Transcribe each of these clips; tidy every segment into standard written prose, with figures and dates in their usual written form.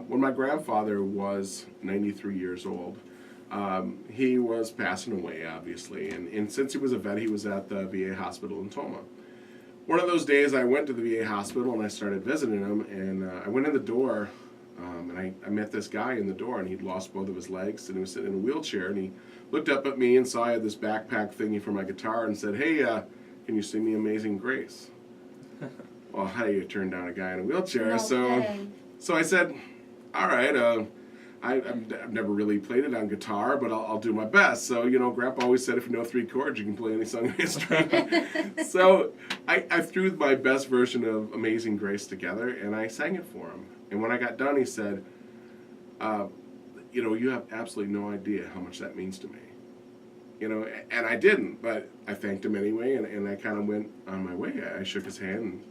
When my grandfather was 93 years old, he was passing away, obviously, and since he was a vet, he was at the VA hospital in Toma. One of those days, I went to the VA hospital and I started visiting him, and I went in the door, and I met this guy in the door, and he'd lost both of his legs, and he was sitting in a wheelchair, and he looked up at me and saw I had this backpack thingy for my guitar and said, "Hey, can you sing me Amazing Grace?" Well, how do you turn down a guy in a wheelchair? So I said, all right, I've never really played it on guitar, but I'll do my best. So, Grandpa always said if you know 3 chords, you can play any song in history. So I threw my best version of Amazing Grace together, and I sang it for him. And when I got done, he said, you have absolutely no idea how much that means to me. And I didn't, but I thanked him anyway, and I kind of went on my way. I shook his hand.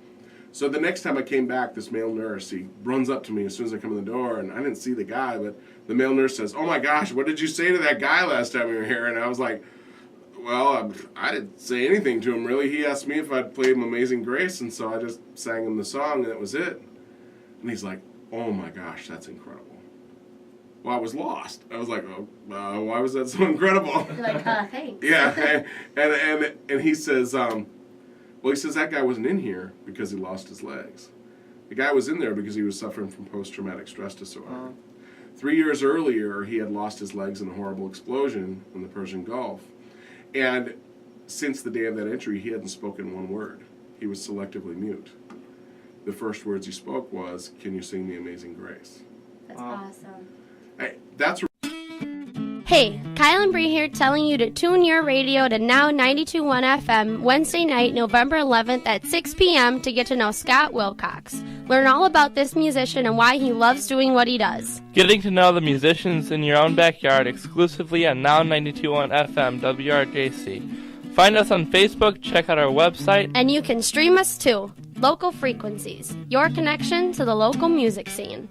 So the next time I came back, this male nurse, he runs up to me as soon as I come in the door, and I didn't see the guy, but the male nurse says, "Oh my gosh, what did you say to that guy last time we were here?" And I was like, well, I didn't say anything to him, really. He asked me if I'd played him Amazing Grace, and so I just sang him the song, and that was it. And he's like, "Oh my gosh, that's incredible." Well, I was lost. I was like, why was that so incredible? You're like, thanks. Yeah, and he says, that guy wasn't in here because he lost his legs. The guy was in there because he was suffering from post-traumatic stress disorder. 3 years earlier, he had lost his legs in a horrible explosion in the Persian Gulf. And since the day of that entry, he hadn't spoken one word. He was selectively mute. The first words he spoke was, "Can you sing me Amazing Grace?" That's awesome. That's Hey, Kyle and Bree here telling you to tune your radio to Now92one FM Wednesday night, November 11th at 6 p.m. to get to know Scott Wilcox. Learn all about this musician and why he loves doing what he does. Getting to know the musicians in your own backyard exclusively on Now92one FM WRJC. Find us on Facebook, check out our website. And you can stream us too. Local Frequencies, your connection to the local music scene.